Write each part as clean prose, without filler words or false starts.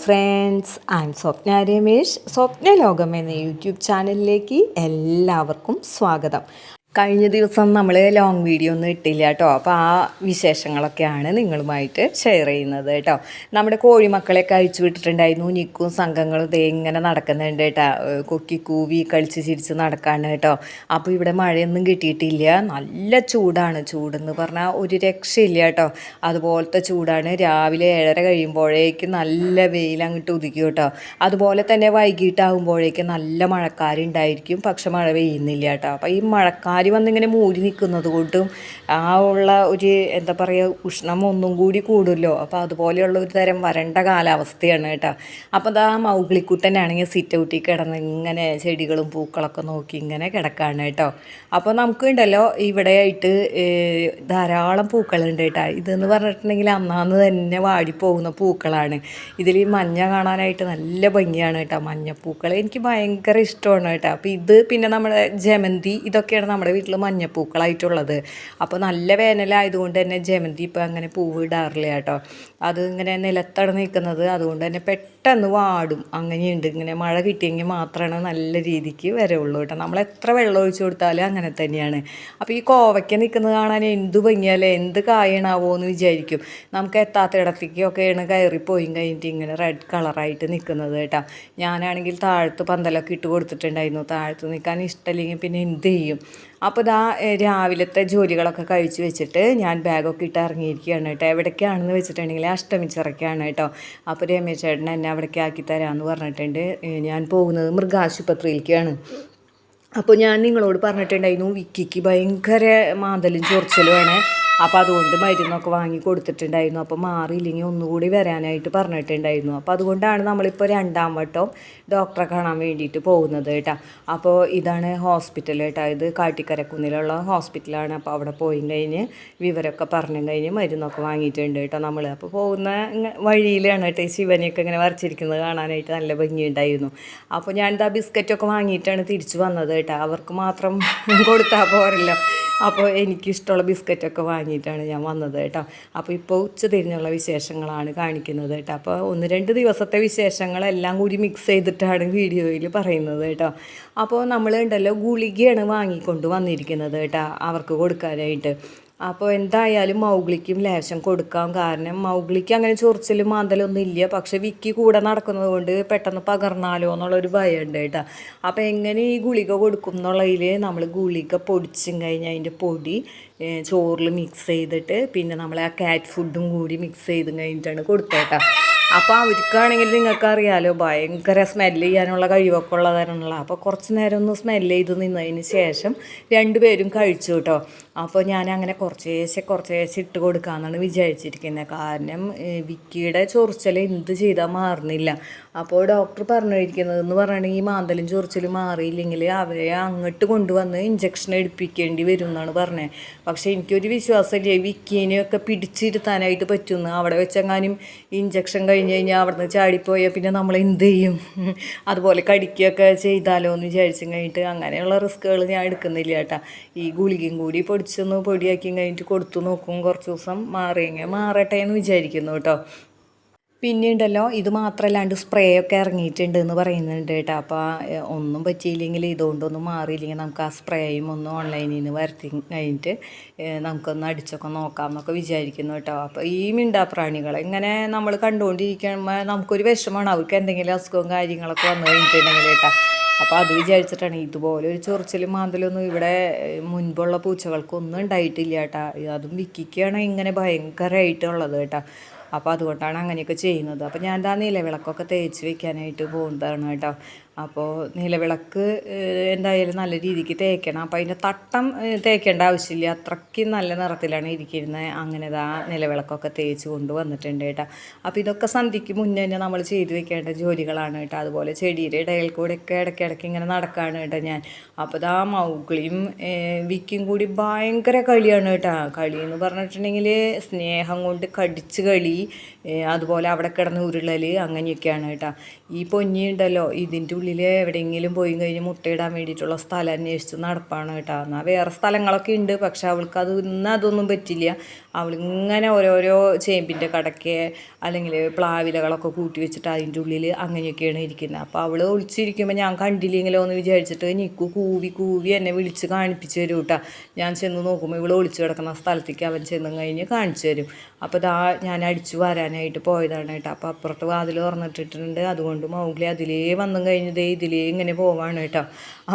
Friends, I M സ്വപ്ന രമേശ്. സ്വപ്ന ലോകം എന്ന YouTube ചാനലിലേക്ക് എല്ലാവർക്കും സ്വാഗതം. കഴിഞ്ഞ ദിവസം നമ്മൾ ലോങ് വീഡിയോ ഒന്നും ഇട്ടില്ല കേട്ടോ. അപ്പോൾ ആ വിശേഷങ്ങളൊക്കെയാണ് നിങ്ങളുമായിട്ട് ഷെയർ ചെയ്യുന്നത് കേട്ടോ. നമ്മുടെ കോഴിമക്കളെയൊക്കെ അഴിച്ചു വിട്ടിട്ടുണ്ടായിരുന്നു. നിക്കും സംഘങ്ങളും ദേ ഇങ്ങനെ നടക്കുന്നുണ്ട് കേട്ടോ. കൊക്കി കൂവി കളിച്ച് ചിരിച്ച് നടക്കാണ് കേട്ടോ. അപ്പോൾ ഇവിടെ മഴയൊന്നും കിട്ടിയിട്ടില്ല. നല്ല ചൂടാണ്. ചൂടെന്ന് പറഞ്ഞാൽ ഒരു രക്ഷയില്ല കേട്ടോ. അതുപോലത്തെ ചൂടാണ്. രാവിലെ 7:30 കഴിയുമ്പോഴേക്കും നല്ല വെയിൽ അങ്ങോട്ട് ഉദിക്കും കേട്ടോ. അതുപോലെ തന്നെ വൈകിട്ടാകുമ്പോഴേക്കും നല്ല മഴക്കാരുണ്ടായിരിക്കും. പക്ഷെ മഴ പെയ്യുന്നില്ല കേട്ടോ. അപ്പോൾ ഈ മഴക്കാർ വന്നിങ്ങനെ മൂടി നിൽക്കുന്നത് കൊണ്ടും ആ ഉള്ള ഒരു എന്താ പറയുക ഉഷ്ണം ഒന്നും കൂടി കൂടുമല്ലോ. അപ്പോൾ അതുപോലെയുള്ള ഒരു തരം വരണ്ട കാലാവസ്ഥയാണ് കേട്ടോ. അപ്പോൾ അതാ മൗഗ്ലിക്കുട്ടനാണെങ്കിൽ സിറ്റ് ഔട്ടിൽ കിടന്ന് ഇങ്ങനെ ചെടികളും പൂക്കളൊക്കെ നോക്കി ഇങ്ങനെ കിടക്കാണ് കേട്ടോ. അപ്പോൾ നമുക്കുണ്ടല്ലോ ഇവിടെയായിട്ട് ധാരാളം പൂക്കളുണ്ട് കേട്ടോ. ഇതെന്ന് പറഞ്ഞിട്ടുണ്ടെങ്കിൽ അന്നാന്ന് തന്നെ വാടിപ്പോകുന്ന പൂക്കളാണ്. ഇതിൽ മഞ്ഞ കാണാനായിട്ട് നല്ല ഭംഗിയാണ് കേട്ടോ. മഞ്ഞപ്പൂക്കൾ എനിക്ക് ഭയങ്കര ഇഷ്ടമാണ് കേട്ടോ. അപ്പോൾ ഇത് പിന്നെ നമ്മുടെ ജമന്തി ഇതൊക്കെയാണ് നമ്മുടെ വീട്ടിൽ മഞ്ഞപ്പൂക്കളായിട്ടുള്ളത്. അപ്പോൾ നല്ല വേനലായതുകൊണ്ട് തന്നെ ജമന്തി ഇപ്പോൾ അങ്ങനെ പൂവ് ഇടാറില്ല കേട്ടോ. അത് ഇങ്ങനെ നിലത്താണ് നിൽക്കുന്നത്. അതുകൊണ്ട് തന്നെ പെട്ടെന്ന് വാടും. അങ്ങനെയുണ്ട്. ഇങ്ങനെ മഴ കിട്ടിയെങ്കിൽ മാത്രമാണ് നല്ല രീതിക്ക് വരവുള്ളൂ കേട്ടോ. നമ്മൾ എത്ര വെള്ളം ഒഴിച്ചു കൊടുത്താലും അങ്ങനെ തന്നെയാണ്. അപ്പോൾ ഈ കോവയ്ക്ക നിൽക്കുന്നത് കാണാൻ എന്ത് ഭംഗിയല്ലേ, എന്ത് കായണാവോ എന്ന് വിചാരിക്കും. നമുക്ക് എത്താത്തിടത്തേക്കൊക്കെയാണ് കയറിപ്പോയി കഴിഞ്ഞിട്ട് ഇങ്ങനെ റെഡ് കളറായിട്ട് നിൽക്കുന്നത് കേട്ടോ. ഞാനാണെങ്കിൽ താഴത്ത് പന്തലൊക്കെ ഇട്ട് കൊടുത്തിട്ടുണ്ടായിരുന്നു. താഴത്ത് നിൽക്കാൻ ഇഷ്ടമില്ലെങ്കിൽ പിന്നെ എന്ത് ചെയ്യും. അപ്പോൾ ഇതാ രാവിലത്തെ ജോലികളൊക്കെ കഴിച്ച് വെച്ചിട്ട് ഞാൻ ബാഗൊക്കെ ഇട്ട് ഇറങ്ങിയിരിക്കുകയാണ് കേട്ടോ. എവിടേക്കാണെന്ന് വെച്ചിട്ടുണ്ടെങ്കിൽ അഷ്ടമിച്ചിറക്കാണ് കേട്ടോ. അപ്പോൾ രമേശ് ചേട്ടൻ എന്നെ അവിടേക്ക് ആക്കി തരാമെന്ന് പറഞ്ഞിട്ടുണ്ട്. ഞാൻ പോകുന്നത് മൃഗാശുപത്രിയിലേക്കാണ്. അപ്പോൾ ഞാൻ നിങ്ങളോട് പറഞ്ഞിട്ടുണ്ടായിരുന്നു വിക്കിക്ക് ഭയങ്കര മാന്തലും ചൊറിച്ചിലുമാണ്. അപ്പോൾ അതുകൊണ്ട് മരുന്നൊക്കെ വാങ്ങി കൊടുത്തിട്ടുണ്ടായിരുന്നു. അപ്പോൾ മാറിയില്ലെങ്കിൽ ഒന്നുകൂടി വരാനായിട്ട് പറഞ്ഞിട്ടുണ്ടായിരുന്നു. അപ്പോൾ അതുകൊണ്ടാണ് നമ്മളിപ്പോൾ 2ാം വട്ടം ഡോക്ടറെ കാണാൻ വേണ്ടിയിട്ട് പോകുന്നത് കേട്ടോ. അപ്പോൾ ഇതാണ് ഹോസ്പിറ്റൽ കേട്ടോ. ഇത് കാട്ടിക്കരക്കുന്നിലുള്ള ഹോസ്പിറ്റലാണ്. അപ്പോൾ അവിടെ പോയി കഴിഞ്ഞ് വിവരമൊക്കെ പറഞ്ഞു കഴിഞ്ഞ് മരുന്നൊക്കെ വാങ്ങിയിട്ടുണ്ട് കേട്ടോ നമ്മൾ. അപ്പോൾ പോകുന്ന വഴിയിലാണ് കേട്ടോ ശിവനെയൊക്കെ ഇങ്ങനെ വരച്ചിരിക്കുന്നത് കാണാനായിട്ട് നല്ല ഭംഗിയുണ്ടായിരുന്നു. അപ്പോൾ ഞാനിതാ ബിസ്ക്കറ്റൊക്കെ വാങ്ങിയിട്ടാണ് തിരിച്ചു വന്നത് കേട്ടോ. അവർക്ക് മാത്രം കൊടുത്താൽ പോരല്ലോ. അപ്പോൾ എനിക്കിഷ്ടമുള്ള ബിസ്ക്കറ്റൊക്കെ വാങ്ങിയിട്ടാണ് ഞാൻ വന്നത് കേട്ടോ. അപ്പോൾ ഇപ്പോൾ ഉച്ചതിരിഞ്ഞുള്ള വിശേഷങ്ങളാണ് കാണിക്കുന്നത് കേട്ടോ. അപ്പോൾ 1-2 ദിവസത്തെ വിശേഷങ്ങളെല്ലാം കൂടി മിക്സ് ചെയ്തിട്ടാണ് വീഡിയോയിൽ പറയുന്നത് കേട്ടോ. അപ്പോൾ നമ്മൾ ഉണ്ടല്ലോ ഗുളികയാണ് വാങ്ങിക്കൊണ്ട് വന്നിരിക്കുന്നത് കേട്ടോ അവർക്ക് കൊടുക്കാനായിട്ട്. അപ്പോൾ എന്തായാലും മൗഗ്ലിക്കും ലേശം കൊടുക്കാം. കാരണം മൗഗ്ലിക്ക് അങ്ങനെ ചൊറിച്ചിലും മാന്തലൊന്നും ഇല്ല. പക്ഷെ വിക്കി കൂടെ നടക്കുന്നത് കൊണ്ട് പെട്ടെന്ന് പകർന്നാലോ എന്നുള്ളൊരു ഭയമുണ്ട് കേട്ടോ. അപ്പോൾ എങ്ങനെ ഈ ഗുളിക കൊടുക്കും എന്നുള്ളതിൽ നമ്മൾ ഗുളിക പൊടിച്ചും കഴിഞ്ഞ് അതിൻ്റെ പൊടി ചോറിൽ മിക്സ് ചെയ്തിട്ട് പിന്നെ നമ്മൾ ആ കാറ്റ് ഫുഡും കൂടി മിക്സ് ചെയ്ത് കഴിഞ്ഞിട്ടാണ് കൊടുത്തേട്ടോ. അപ്പോൾ അവർക്കാണെങ്കിൽ നിങ്ങൾക്കറിയാലോ ഭയങ്കര സ്മെല്ല് ചെയ്യാനുള്ള കഴിവൊക്കെ ഉള്ളതാണല്ലോ. അപ്പോൾ കുറച്ച് നേരം ഒന്ന് സ്മെല്ല് ചെയ്ത് നിന്നതിന് ശേഷം 2 പേരും കഴിച്ചു കേട്ടോ. അപ്പോൾ ഞാൻ അങ്ങനെ കുറച്ചേശ്ശെ ഇട്ട് കൊടുക്കാമെന്നാണ് വിചാരിച്ചിരിക്കുന്നത്. കാരണം വിക്കിയുടെ ചൊറിച്ചിൽ എന്ത് ചെയ്താൽ മാറുന്നില്ല. അപ്പോൾ ഡോക്ടർ പറഞ്ഞിരിക്കുന്നതെന്ന് പറയുകയാണെങ്കിൽ ഈ മാന്തലും ചൊറിച്ചിലും മാറിയില്ലെങ്കിൽ അവരെ അങ്ങോട്ട് കൊണ്ടുവന്ന് ഇഞ്ചക്ഷൻ എടുപ്പിക്കേണ്ടി വരും എന്നാണ് പറഞ്ഞത്. പക്ഷേ എനിക്കൊരു വിശ്വാസമില്ല വിക്കീനെയൊക്കെ പിടിച്ചിരുത്താനായിട്ട് പറ്റുമെന്ന്. അവിടെ വെച്ചെങ്ങാനും ഇഞ്ചക്ഷൻ കഴിഞ്ഞ് കഴിഞ്ഞാൽ അവിടെ നിന്ന് ചാടിപ്പോയാൽ പിന്നെ നമ്മൾ എന്ത് ചെയ്യും. അതുപോലെ കടിക്കുകയൊക്കെ ചെയ്താലോ എന്ന് വിചാരിച്ചു കഴിഞ്ഞിട്ട് അങ്ങനെയുള്ള റിസ്ക്കുകൾ ഞാൻ എടുക്കുന്നില്ല കേട്ടോ. ഈ ഗുളികയും കൂടി പൊടിച്ചൊന്ന് പൊടിയാക്കി കഴിഞ്ഞിട്ട് കൊടുത്തു നോക്കും. കുറച്ച് ദിവസം മാറിയെങ്കിൽ മാറട്ടെ എന്ന് വിചാരിക്കുന്നു കേട്ടോ. പിന്നെ ഉണ്ടല്ലോ ഇത് മാത്രമല്ലാണ്ട് സ്പ്രേ ഒക്കെ ഇറങ്ങിയിട്ടുണ്ട് എന്ന് പറയുന്നുണ്ട് കേട്ടോ. അപ്പോൾ ഒന്നും പറ്റിയില്ലെങ്കിൽ ഇതുകൊണ്ടൊന്നും മാറിയില്ലെങ്കിൽ നമുക്ക് ആ സ്പ്രേയും ഒന്ന് ഓൺലൈനിൽ നിന്ന് വരുത്തി കഴിഞ്ഞിട്ട് നമുക്കൊന്ന് അടിച്ചൊക്കെ നോക്കാം എന്നൊക്കെ വിചാരിക്കുന്നു കേട്ടോ. അപ്പോൾ ഈ മിണ്ടാപ്രാണികൾ ഇങ്ങനെ നമ്മൾ കണ്ടുകൊണ്ടിരിക്കുമ്പോൾ നമുക്കൊരു വിഷമമാണ്. അവർക്ക് എന്തെങ്കിലും അസുഖവും കാര്യങ്ങളൊക്കെ വന്നു കഴിഞ്ഞിട്ടുണ്ടെങ്കിൽ കേട്ടോ. അപ്പോൾ അത് വിചാരിച്ചിട്ടാണ്. ഇതുപോലെ ഒരു ചൊറിച്ചിലും മാന്തലൊന്നും ഇവിടെ മുൻപുള്ള പൂച്ചകൾക്കൊന്നും ഉണ്ടായിട്ടില്ല കേട്ടോ. അതും വിക്കിക്കാണ് ഇങ്ങനെ ഭയങ്കരമായിട്ടുള്ളത് കേട്ടോ. അപ്പോൾ അതുകൊണ്ടാണ് അങ്ങനെയൊക്കെ ചെയ്യുന്നത്. അപ്പോൾ ഞാൻ എന്താ നിലവിളക്കൊക്കെ തേച്ച് വെക്കാനായിട്ട് പോകുന്നതാണ് കേട്ടോ. അപ്പോൾ നിലവിളക്ക് എന്തായാലും നല്ല രീതിക്ക് തേക്കണം. അപ്പോൾ അതിൻ്റെ തട്ടം തേക്കേണ്ട ആവശ്യമില്ല. അത്രയ്ക്ക് നല്ല നിറത്തിലാണ് ഇരിക്കുന്നത്. അങ്ങനെ ഇതാ നിലവിളക്കൊക്കെ തേച്ച് കൊണ്ട് വന്നിട്ടുണ്ട് കേട്ടോ. അപ്പോൾ ഇതൊക്കെ സന്ധ്യയ്ക്ക് മുന്നേ തന്നെ നമ്മൾ ചെയ്ത് വെക്കേണ്ട ജോലികളാണ് കേട്ടോ. അതുപോലെ ചെടിയുടെ ഇടയിൽ കൂടെയൊക്കെ ഇടയ്ക്കിടയ്ക്ക് ഇങ്ങനെ നടക്കുകയാണ് കേട്ടോ ഞാൻ. അപ്പോൾ ഇതാ മൗഗ്ലിയും വിക്കും കൂടി ഭയങ്കര കളിയാണ് കേട്ടോ. കളി എന്ന് പറഞ്ഞിട്ടുണ്ടെങ്കിൽ സ്നേഹം കൊണ്ട് കടിച്ച് കളി, അതുപോലെ അവിടെ കിടന്ന് ഉരുളൽ അങ്ങനെയൊക്കെയാണ് കേട്ടോ. ഈ പൊന്നിയുണ്ടല്ലോ ഇതിൻ്റെ ഉള്ളിൽ എവിടെയെങ്കിലും പോയി കഴിഞ്ഞ് മുട്ടയിടാൻ വേണ്ടിയിട്ടുള്ള സ്ഥലം അന്വേഷിച്ച് നടപ്പാണ് കേട്ടോ. എന്നാൽ വേറെ സ്ഥലങ്ങളൊക്കെ ഉണ്ട്, പക്ഷെ അവൾക്ക് അതൊന്നും പറ്റില്ല. അവളിങ്ങനെ ഓരോരോ ചേമ്പിൻ്റെ കടയ്ക്ക് അല്ലെങ്കിൽ പ്ലാവിലകളൊക്കെ കൂട്ടി വെച്ചിട്ട് അതിൻ്റെ ഉള്ളിൽ അങ്ങനെയൊക്കെയാണ് ഇരിക്കുന്നത്. അപ്പോൾ അവൾ ഒളിച്ചിരിക്കുമ്പോൾ ഞാൻ കണ്ടില്ലെങ്കിലോ എന്ന് വിചാരിച്ചിട്ട് നിൽക്കു കൂവി കൂവി എന്നെ വിളിച്ച് കാണിപ്പിച്ച് തരും കേട്ടോ. ഞാൻ ചെന്ന് നോക്കുമ്പോൾ ഇവൾ ഒളിച്ചു കിടക്കുന്ന സ്ഥലത്തേക്ക് അവൻ ചെന്ന് കഴിഞ്ഞ് കാണിച്ചു തരും. അപ്പോൾ ഞാൻ അടിച്ചു വരാനായിട്ട് പോയതാണ് കേട്ടോ. അപ്പോൾ അപ്പുറത്ത് വാതിൽ തുറന്നിട്ടിട്ടുണ്ട്. അതുകൊണ്ട് മൗഗ്ലി അതിലേ വന്നും കഴിഞ്ഞതേ ഇതിലേ ഇങ്ങനെ പോവാണ് കേട്ടോ.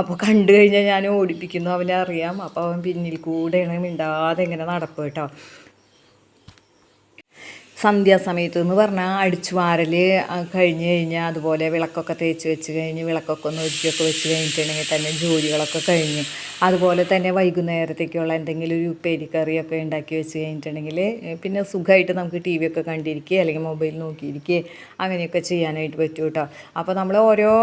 അപ്പോൾ കണ്ടു കഴിഞ്ഞാൽ ഞാൻ ഓടിപ്പിക്കുന്നു, അവനെ അറിയാം. അപ്പോൾ അവൻ പിന്നിൽ കൂടെയാണ് മിണ്ടാതെ ഇങ്ങനെ നടപ്പ് കേട്ടോ. സന്ധ്യാസമയത്ത് എന്ന് പറഞ്ഞാൽ അടിച്ചു വാരൽ കഴിഞ്ഞ് കഴിഞ്ഞാൽ അതുപോലെ വിളക്കൊക്കെ തേച്ച് വെച്ച് കഴിഞ്ഞ് വിളക്കൊക്കെ ഒന്ന് ഒരുക്കിയൊക്കെ വെച്ച് കഴിഞ്ഞിട്ടുണ്ടെങ്കിൽ തന്നെ ജോലികളൊക്കെ കഴിഞ്ഞ്, അതുപോലെ തന്നെ വൈകുന്നേരത്തേക്കുള്ള എന്തെങ്കിലും ഒരു ഉപ്പേരിക്കറിയൊക്കെ ഉണ്ടാക്കി വെച്ച് കഴിഞ്ഞിട്ടുണ്ടെങ്കിൽ പിന്നെ സുഖമായിട്ട് നമുക്ക് ടി വി ഒക്കെ കണ്ടിരിക്കുക അല്ലെങ്കിൽ മൊബൈൽ നോക്കിയിരിക്കുക അങ്ങനെയൊക്കെ ചെയ്യാനായിട്ട് പറ്റും കേട്ടോ. അപ്പോൾ നമ്മൾ ഓരോ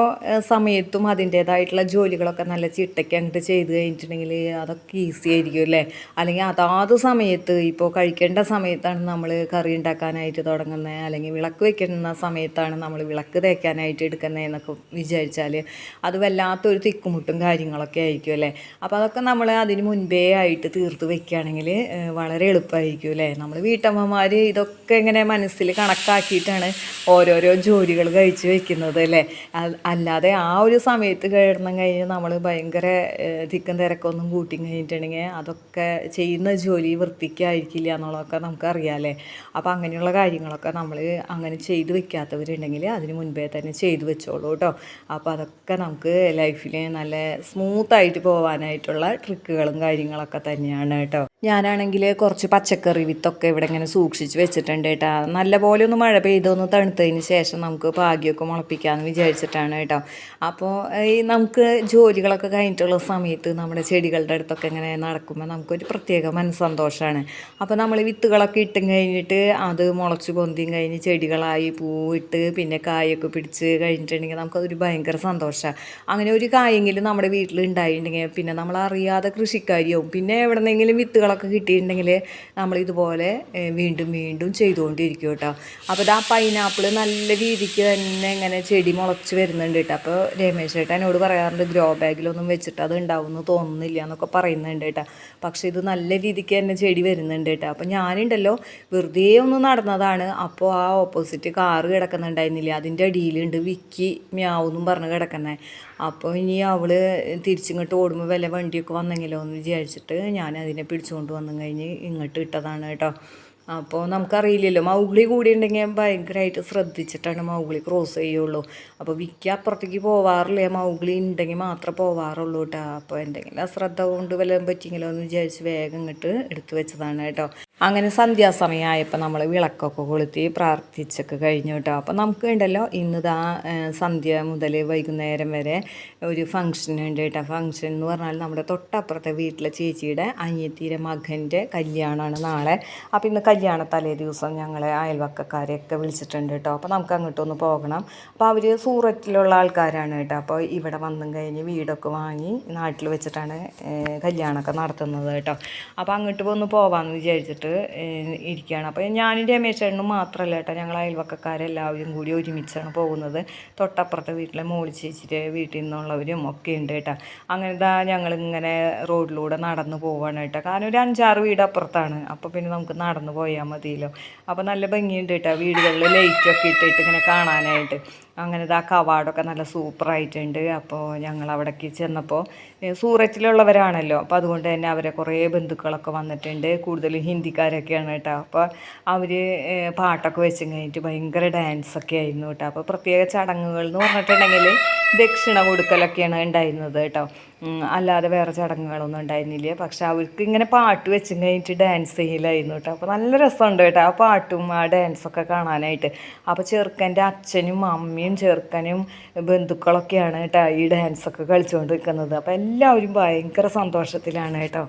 സമയത്തും അതിൻ്റേതായിട്ടുള്ള ജോലികളൊക്കെ നല്ല ചിട്ടയ്ക്ക് അങ്ങോട്ട് ചെയ്ത് കഴിഞ്ഞിട്ടുണ്ടെങ്കിൽ അതൊക്കെ ഈസി ആയിരിക്കും അല്ലേ. അല്ലെങ്കിൽ അതാത് സമയത്ത് ഇപ്പോൾ കഴിക്കേണ്ട സമയത്താണ് നമ്മൾ കറി ഉണ്ടാക്കാനായിട്ട് തുടങ്ങുന്നത്, അല്ലെങ്കിൽ വിളക്ക് വയ്ക്കുന്ന സമയത്താണ് നമ്മൾ വിളക്ക് തേക്കാനായിട്ട് എടുക്കുന്നതെന്നൊക്കെ വിചാരിച്ചാൽ അത് വല്ലാത്തൊരു തിക്കുമുട്ടും കാര്യങ്ങളൊക്കെ ആയിരിക്കും അല്ലേ. അപ്പോൾ അതൊക്കെ നമ്മൾ അതിന് മുൻപേ ആയിട്ട് തീർത്ത് വെക്കുകയാണെങ്കിൽ വളരെ എളുപ്പമായിരിക്കും അല്ലേ. നമ്മൾ വീട്ടമ്മമാർ ഇതൊക്കെ ഇങ്ങനെ മനസ്സിൽ കണക്കാക്കിയിട്ടാണ് ഓരോരോ ജോലികൾ കഴിച്ച് വെക്കുന്നത് അല്ലേ. അല്ലാതെ ആ ഒരു സമയത്ത് കിടന്നു കഴിഞ്ഞ് നമ്മൾ ഭയങ്കര തിക്കും തിരക്കൊന്നും കൂട്ടി കഴിഞ്ഞിട്ടുണ്ടെങ്കിൽ അതൊക്കെ ചെയ്യുന്ന ജോലി വൃത്തിക്കായിരിക്കില്ല എന്നുള്ളതൊക്കെ നമുക്കറിയാം അല്ലേ. അപ്പോൾ അങ്ങനെയുള്ള കാര്യങ്ങളൊക്കെ നമ്മൾ അങ്ങനെ ചെയ്ത് വെക്കാത്തവരുണ്ടെങ്കിൽ അതിന് മുൻപേ തന്നെ ചെയ്ത് വെച്ചോളൂ കേട്ടോ. അപ്പോൾ അതൊക്കെ നമുക്ക് ലൈഫിൽ നല്ല സ്മൂത്തായിട്ട് പോകാനായിട്ടുള്ള ട്രിക്കുകളും കാര്യങ്ങളൊക്കെ തന്നെയാണ് കേട്ടോ. ഞാനാണെങ്കിൽ കുറച്ച് പച്ചക്കറി വിത്തൊക്കെ ഇവിടെ ഇങ്ങനെ സൂക്ഷിച്ച് വെച്ചിട്ടുണ്ട് കേട്ടോ. നല്ലപോലെ ഒന്ന് മഴ പെയ്തൊന്ന് തണുത്തതിന് ശേഷം നമുക്ക് പാകിയൊക്കെ മുളപ്പിക്കാമെന്ന് വിചാരിച്ചിട്ടാണ് കേട്ടോ. അപ്പോൾ നമുക്ക് ജോലികളൊക്കെ കഴിഞ്ഞിട്ടുള്ള സമയത്ത് നമ്മുടെ ചെടികളുടെ അടുത്തൊക്കെ ഇങ്ങനെ നടക്കുമ്പോൾ നമുക്കൊരു പ്രത്യേക മനസ്സന്തോഷമാണ്. അപ്പോൾ നമ്മൾ വിത്തുകളൊക്കെ ഇട്ടും കഴിഞ്ഞിട്ട് അത് മുളച്ച് പൊന്തിയും കഴിഞ്ഞ് ചെടികളായി പൂവിട്ട് പിന്നെ കായൊക്കെ പിടിച്ച് കഴിഞ്ഞിട്ടുണ്ടെങ്കിൽ നമുക്കതൊരു ഭയങ്കര സന്തോഷമാണ്. അങ്ങനെ ഒരു കായെങ്കിലും നമ്മുടെ വീട്ടിൽ ഉണ്ടായിട്ടുണ്ടെങ്കിൽ പിന്നെ നമ്മളറിയാതെ കൃഷിക്കാരിയാവും. പിന്നെ എവിടെന്നെങ്കിലും വിത്തുകളൊക്കെ കിട്ടിയിട്ടുണ്ടെങ്കിൽ നമ്മളിതുപോലെ വീണ്ടും വീണ്ടും ചെയ്തുകൊണ്ടിരിക്കും കേട്ടോ. അപ്പോൾ ആ പൈനാപ്പിൾ നല്ല രീതിക്ക് തന്നെ ഇങ്ങനെ ചെടി മുളച്ച് വരുന്നുണ്ട് കേട്ടോ. അപ്പോൾ രമേശ് ചേട്ടൻ എന്നോട് പറയാറുണ്ട് ഗ്രോ ബാഗിലൊന്നും വെച്ചിട്ട് അത് ഉണ്ടാവുമെന്ന് തോന്നുന്നില്ല എന്നൊക്കെ പറയുന്നുണ്ട് കേട്ടോ. പക്ഷേ ഇത് നല്ല രീതിക്ക് തന്നെ ചെടി വരുന്നുണ്ട് കേട്ടോ. അപ്പോൾ ഞാനുണ്ടല്ലോ വെറുതെ ഒന്ന് നടന്നതാണ്. അപ്പോൾ ആ ഓപ്പോസിറ്റ് കാറ് കിടക്കുന്നുണ്ടായിരുന്നില്ല, അതിൻ്റെ അടിയിലുണ്ട് വിക്കി മ്യാവെന്നും പറഞ്ഞ് കിടക്കുന്നത്. അപ്പോൾ ഇനി അവൾ തിരിച്ചിങ്ങോട്ട് ഓടുമ്പോൾ വല്ല വണ്ടിയൊക്കെ വന്നെങ്കിലോ എന്ന് വിചാരിച്ചിട്ട് ഞാൻ അതിനെ പിടിച്ചുകൊണ്ട് വന്നു കഴിഞ്ഞ് ഇങ്ങോട്ട് ഇട്ടതാണ് കേട്ടോ. അപ്പോൾ നമുക്കറിയില്ലല്ലോ, മൗഗ്ലി കൂടിയുണ്ടെങ്കിൽ ഭയങ്കരമായിട്ട് ശ്രദ്ധിച്ചിട്ടാണ് മൗഗ്ലി ക്രോസ് ചെയ്യുള്ളൂ. അപ്പോൾ വിക്കി അപ്പുറത്തേക്ക് പോവാറില്ല, മൗഗ്ലി ഉണ്ടെങ്കിൽ മാത്രമേ പോവാറുള്ളൂ കേട്ടോ. അപ്പോൾ എന്തെങ്കിലും അശ്രദ്ധ കൊണ്ട് വല്ലതും പറ്റിയെങ്കിലോ എന്ന് വിചാരിച്ച് വേഗം ഇങ്ങോട്ട് എടുത്തു വെച്ചതാണ് കേട്ടോ. അങ്ങനെ സന്ധ്യാസമയമായപ്പോൾ നമ്മൾ വിളക്കൊക്കെ കൊളുത്തി പ്രാർത്ഥിച്ചൊക്കെ കഴിഞ്ഞു കേട്ടോ. അപ്പോൾ നമുക്ക് ഉണ്ടല്ലോ ഇന്നിതാ സന്ധ്യ മുതൽ വൈകുന്നേരം വരെ ഒരു ഫംഗ്ഷൻ ഉണ്ട് കേട്ടോ. ഫംഗ്ഷൻ എന്ന് പറഞ്ഞാൽ നമ്മുടെ തൊട്ടപ്പുറത്തെ വീട്ടിലെ ചേച്ചിയുടെ അനിയത്തിയുടെ മകൻ്റെ കല്യാണമാണ് നാളെ. അപ്പോൾ ഇന്ന് കല്യാണ തലേ ദിവസം ഞങ്ങൾ അയൽവക്കക്കാരെയൊക്കെ വിളിച്ചിട്ടുണ്ട് കേട്ടോ. അപ്പോൾ നമുക്ക് അങ്ങോട്ടൊന്ന് പോകണം. അപ്പോൾ അവർ സൂററ്റിലുള്ള ആൾക്കാരാണ് കേട്ടോ. അപ്പോൾ ഇവിടെ വന്നും കഴിഞ്ഞ് വീടൊക്കെ വാങ്ങി നാട്ടിൽ വെച്ചിട്ടാണ് കല്യാണമൊക്കെ നടത്തുന്നത് കേട്ടോ. അപ്പോൾ അങ്ങോട്ട് ഒന്ന് പോകാമെന്ന് വിചാരിച്ചിട്ട് ഇരിക്കുകയാണ്. അപ്പോൾ ഞാനും രമേശ് ചേട്ടനും മാത്രമല്ല കേട്ടോ, ഞങ്ങൾ അയൽവക്കക്കാരെല്ലാവരും കൂടി ഒരുമിച്ചാണ് പോകുന്നത്. തൊട്ടപ്പുറത്തെ വീട്ടിലെ മോളി ചേച്ചിയുടെ വീട്ടിൽ നിന്നുള്ളവരും ഒക്കെ ഉണ്ട് കേട്ടോ. അങ്ങനെ ഞങ്ങളിങ്ങനെ റോഡിലൂടെ നടന്നു പോവാണ് കേട്ടോ. കാരണം ഒരു 5-6 വീട് അപ്പുറത്താണ്. അപ്പോൾ പിന്നെ നമുക്ക് നടന്നു പോയാൽ മതിയല്ലോ. അപ്പോൾ നല്ല ഭംഗിയുണ്ട് കേട്ടോ, വീടുകളിൽ ലൈറ്റൊക്കെ ഇട്ടിട്ട് ഇങ്ങനെ കാണാനായിട്ട്. അങ്ങനെ കവാടമൊക്കെ നല്ല സൂപ്പറായിട്ടുണ്ട്. അപ്പോൾ ഞങ്ങൾ അവിടേക്ക് ചെന്നപ്പോൾ സൂററ്റിലുള്ളവരാണല്ലോ, അപ്പോൾ അതുകൊണ്ട് തന്നെ അവരെ കുറേ ബന്ധുക്കളൊക്കെ വന്നിട്ടുണ്ട്. കൂടുതലും ഹിന്ദിക്കാരൊക്കെയാണ് കേട്ടോ. അപ്പോൾ അവർ പാട്ടൊക്കെ വെച്ച് കഴിഞ്ഞിട്ട് ഭയങ്കര ഡാൻസൊക്കെ ആയിരുന്നു കേട്ടോ. അപ്പോൾ പ്രത്യേക ചടങ്ങുകൾ എന്ന് പറഞ്ഞിട്ടുണ്ടെങ്കിൽ ദക്ഷിണ കൊടുക്കലൊക്കെയാണ് ഉണ്ടായിരുന്നത് കേട്ടോ. അല്ലാതെ വേറെ ചടങ്ങുകളൊന്നും ഉണ്ടായിരുന്നില്ല. പക്ഷെ അവർക്ക് ഇങ്ങനെ പാട്ട് വെച്ച് കഴിഞ്ഞിട്ട് ഡാൻസ് ചെയ്യലായിരുന്നു കേട്ടോ. അപ്പോൾ നല്ല രസമുണ്ട് കേട്ടോ ആ പാട്ടും ആ ഡാൻസൊക്കെ കാണാനായിട്ട്. അപ്പോൾ ചെറുക്കൻ്റെ അച്ഛനും അമ്മയും ചെറുക്കനും ബന്ധുക്കളൊക്കെയാണ് കേട്ടോ ഈ ഡാൻസൊക്കെ കളിച്ചുകൊണ്ടിരിക്കുന്നത്. അപ്പോൾ എല്ലാവരും ഭയങ്കര സന്തോഷത്തിലാണ് കേട്ടോ.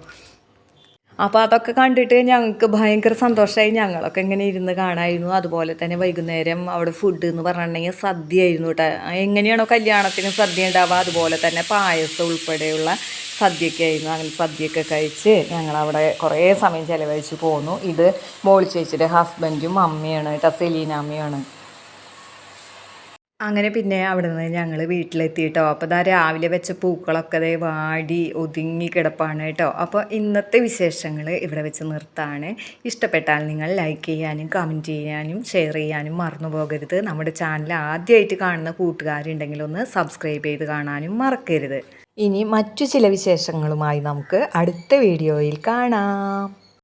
അപ്പോൾ അതൊക്കെ കണ്ടിട്ട് ഞങ്ങൾക്ക് ഭയങ്കര സന്തോഷമായി. ഞങ്ങളൊക്കെ ഇങ്ങനെ ഇരുന്ന് കാണാമായിരുന്നു. അതുപോലെ തന്നെ വൈകുന്നേരം അവിടെ ഫുഡ് എന്ന് പറഞ്ഞിട്ടുണ്ടെങ്കിൽ സദ്യ ആയിരുന്നു കേട്ടോ. എങ്ങനെയാണോ കല്യാണത്തിന് സദ്യ ഉണ്ടാവുക അതുപോലെ തന്നെ പായസം ഉൾപ്പെടെയുള്ള സദ്യയൊക്കെ ആയിരുന്നു. അങ്ങനെ സദ്യയൊക്കെ കഴിച്ച് ഞങ്ങളവിടെ കുറേ സമയം ചിലവഴിച്ച് പോന്നു. ഇത് മോളി ചേച്ചിയുടെ ഹസ്ബൻഡും അമ്മയാണ് കേട്ടോ, സെലീന അമ്മയാണ്. അങ്ങനെ പിന്നെ അവിടെ നിന്ന് ഞങ്ങൾ വീട്ടിലെത്തി കേട്ടോ. അപ്പോൾ ഇതാ രാവിലെ വെച്ച പൂക്കളൊക്കെ ദേ വാടി ഒതുങ്ങി കിടപ്പാണ് കേട്ടോ. അപ്പോൾ ഇന്നത്തെ വിശേഷങ്ങൾ ഇവിടെ വെച്ച് നിർത്താണ്. ഇഷ്ടപ്പെട്ടാൽ നിങ്ങൾ ലൈക്ക് ചെയ്യാനും കമൻറ്റ് ചെയ്യാനും ഷെയർ ചെയ്യാനും മറന്നു പോകരുത്. നമ്മുടെ ചാനൽ ആദ്യമായിട്ട് കാണുന്ന കൂട്ടുകാരുണ്ടെങ്കിൽ ഒന്ന് സബ്സ്ക്രൈബ് ചെയ്ത് കാണാനും മറക്കരുത്. ഇനി മറ്റു ചില വിശേഷങ്ങളുമായി നമുക്ക് അടുത്ത വീഡിയോയിൽ കാണാം.